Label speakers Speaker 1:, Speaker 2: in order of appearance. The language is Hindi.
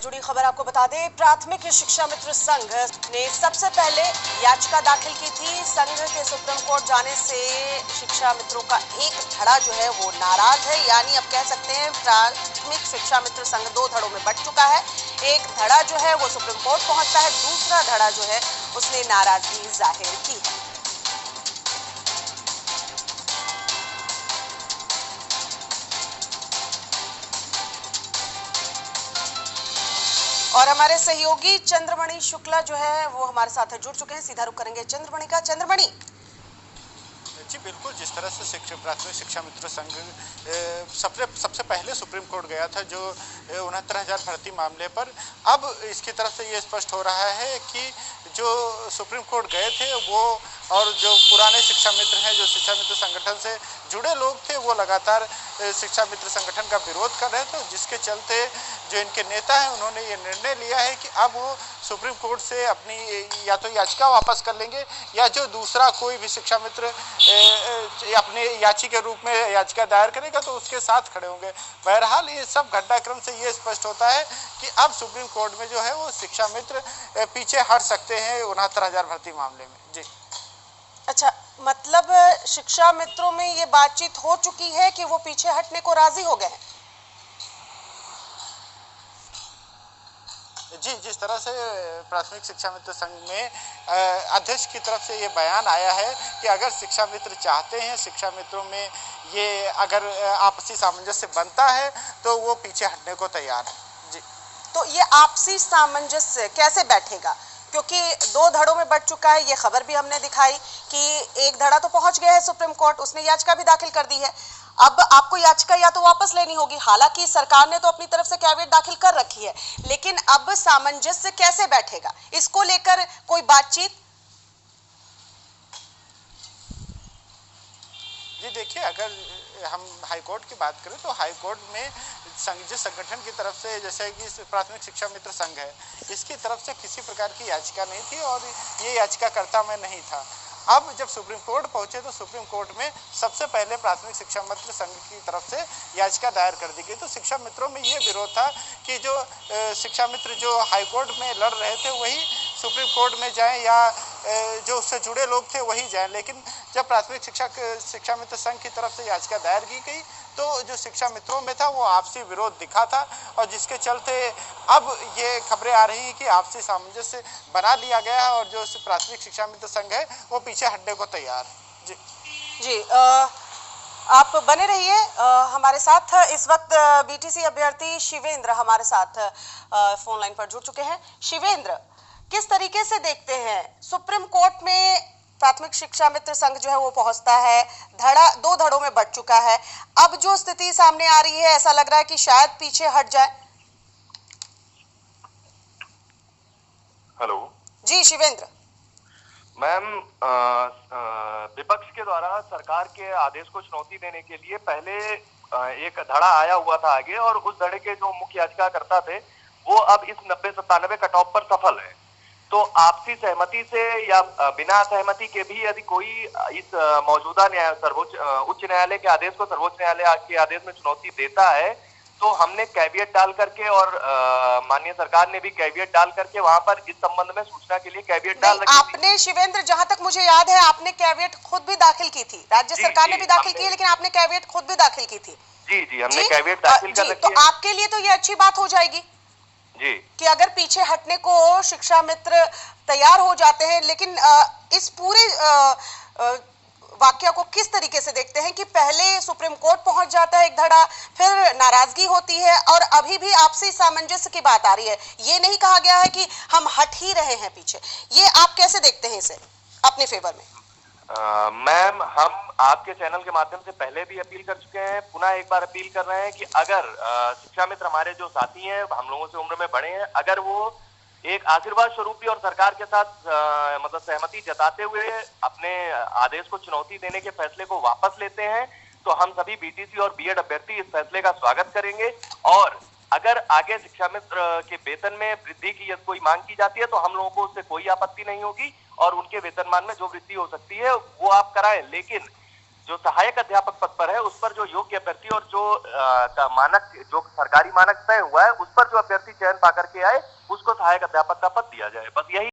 Speaker 1: जुड़ी खबर आपको बता दें, प्राथमिक शिक्षा मित्र संघ ने सबसे पहले याचिका दाखिल की थी। संघ के सुप्रीम कोर्ट जाने से शिक्षा मित्रों का एक धड़ा जो है वो नाराज है, यानी अब कह सकते हैं प्राथमिक शिक्षा मित्र संघ दो धड़ों में बंट चुका है। एक धड़ा जो है वो सुप्रीम कोर्ट पहुंचता है, दूसरा धड़ा जो है उसने नाराजगी जाहिर की है। और हमारे सहयोगी चंद्रमणि शुक्ला जो है वो हमारे साथ जुड़ चुके हैं। सीधा रुख करेंगे चंद्रमणि का। चंद्रमणि
Speaker 2: जी बिल्कुल, जिस तरह से प्राथमिक शिक्षा मित्र संघ सबसे पहले सुप्रीम कोर्ट गया था जो 69,000 भर्ती मामले पर, अब इसकी तरफ से ये स्पष्ट हो रहा है कि जो सुप्रीम कोर्ट गए थे वो और जो पुराने शिक्षा मित्र हैं, जो शिक्षा मित्र संगठन से जुड़े लोग थे, वो लगातार शिक्षा मित्र संगठन का विरोध कर रहे थे, जिसके चलते जो इनके नेता हैं उन्होंने ये निर्णय लिया है कि अब वो सुप्रीम कोर्ट से अपनी या तो याचिका वापस कर लेंगे या जो दूसरा कोई भी शिक्षा मित्र अपने याची के रूप में याचिका दायर करेगा तो उसके साथ खड़े होंगे। बहरहाल ये सब घटनाक्रम से ये स्पष्ट होता है कि अब सुप्रीम कोर्ट में जो है वो शिक्षा मित्र पीछे हट सकते हैं 69,000 भर्ती मामले में। जी
Speaker 1: अच्छा, मतलब शिक्षा मित्रों में ये बातचीत हो चुकी है कि वो पीछे हटने को राजी हो गए हैं।
Speaker 2: जी, जिस तरह से प्राथमिक शिक्षा मित्र संघ में अध्यक्ष की तरफ से ये बयान आया है कि अगर शिक्षा मित्र चाहते हैं, शिक्षा मित्रों में ये अगर आपसी सामंजस्य बनता है तो वो पीछे हटने को तैयार है। जी,
Speaker 1: तो ये आपसी सामंजस्य कैसे बैठेगा, क्योंकि दो धड़ों में बढ़ चुका है। ये खबर भी हमने दिखाई कि एक धड़ा तो पहुंच गया है सुप्रीम कोर्ट, उसने याचिका भी दाखिल कर दी है। अब आपको याचिका या तो वापस लेनी होगी, हालांकि सरकार ने तो अपनी तरफ से कैविएट दाखिल कर रखी है, लेकिन अब सामंजस्य कैसे बैठेगा, इसको लेकर कोई बातचीत?
Speaker 2: जी देखिए, अगर हम हाईकोर्ट की बात करें तो हाईकोर्ट में जिस संगठन की तरफ से, जैसे कि प्राथमिक शिक्षा मित्र संघ है, इसकी तरफ से किसी प्रकार की याचिका नहीं थी और ये याचिकाकर्ता में नहीं था। अब जब सुप्रीम कोर्ट पहुंचे तो सुप्रीम कोर्ट में सबसे पहले प्राथमिक शिक्षा मित्र संघ की तरफ से याचिका दायर कर दी गई। तो शिक्षा मित्रों में ये विरोध था कि जो शिक्षा मित्र जो हाईकोर्ट में लड़ रहे थे वही सुप्रीम कोर्ट में जाएं या जो उससे जुड़े लोग थे वही जाएं, लेकिन जब प्राथमिक शिक्षा मित्र संघ की तरफ से याचिका दायर की गई तो जो शिक्षा मित्रों में था वो आपसी विरोध दिखा था और जिसके चलते अब ये खबरें आ रही हैं कि आपसी सामंजस्य बना लिया गया है और जो प्राथमिक शिक्षा मित्र संघ है वो पीछे हटने को तैयार है। जी
Speaker 1: जी, आप बने रहिए हमारे साथ। इस वक्त बीटीसी अभ्यर्थी शिवेंद्र हमारे साथ फोन लाइन पर जुड़ चुके हैं। शिवेंद्र, किस तरीके से देखते हैं, सुप्रीम कोर्ट में प्राथमिक शिक्षा मित्र संघ जो है वो पहुंचता है, दो धड़ों में बढ़ चुका है, अब जो स्थिति सामने आ रही है ऐसा लग रहा है कि शायद पीछे हट जाए।
Speaker 3: हेलो
Speaker 1: जी शिवेंद्र।
Speaker 3: मैम, विपक्ष के द्वारा सरकार के आदेश को चुनौती देने के लिए पहले एक धड़ा आया हुआ था आगे, और उस धड़े के जो मुख्य याचिकाकर्ता थे वो अब इस 90-97 कट ऑफ पर सफल है। तो आपसी सहमति से या बिना सहमति के भी यदि कोई इस मौजूदा उच्च न्यायालय के आदेश को सर्वोच्च न्यायालय के आदेश में चुनौती देता है तो हमने कैविएट डाल करके और माननीय सरकार ने भी कैविएट डाल करके वहां पर इस संबंध में सूचना के लिए कैविएट डाल रखी थी।
Speaker 1: आपने शिवेंद्र, जहां तक मुझे याद है, आपने कैविएट खुद भी दाखिल की थी। राज्य सरकार ने भी दाखिल की है, लेकिन आपने कैविएट खुद भी दाखिल की थी।
Speaker 3: जी जी, हमने कैविएट दाखिल कर रखी है।
Speaker 1: तो आपके लिए तो ये अच्छी बात हो जाएगी
Speaker 3: जी
Speaker 1: कि अगर पीछे हटने को शिक्षा मित्र तैयार हो जाते हैं। लेकिन इस पूरे वाक्य को किस तरीके से देखते हैं कि पहले सुप्रीम कोर्ट पहुंच जाता है एक धड़ा, फिर नाराजगी होती है और अभी भी आपसी सामंजस्य की बात आ रही है, ये नहीं कहा गया है कि हम हट ही रहे हैं पीछे, ये आप कैसे देखते हैं इसे अपने फेवर में?
Speaker 3: मैम, हम आपके चैनल के माध्यम से पहले भी अपील कर चुके हैं, पुनः एक बार अपील कर रहे हैं कि अगर शिक्षा मित्र हमारे जो साथी हैं, हम लोगों से उम्र में बड़े हैं, अगर वो एक आशीर्वाद स्वरूपी और सरकार के साथ मतलब सहमति जताते हुए अपने आदेश को चुनौती देने के फैसले को वापस लेते हैं तो हम सभी बीटीसी और बीएड अभ्यर्थी इस फैसले का स्वागत करेंगे। और अगर आगे शिक्षा मित्र के वेतन में वृद्धि की यदि कोई मांग की जाती है तो हम लोगों को उससे कोई आपत्ति नहीं होगी और उनके वेतनमान में जो वृद्धि हो सकती है वो आप कराएं। लेकिन जो सहायक अध्यापक पद पर है उस पर जो योग्य अभ्यर्थी और जो का मानक, जो सरकारी मानक तय हुआ है, उस पर जो अभ्यर्थी चयन पा करके आए उसको सहायक अध्यापक का पद दिया जाए। बस यही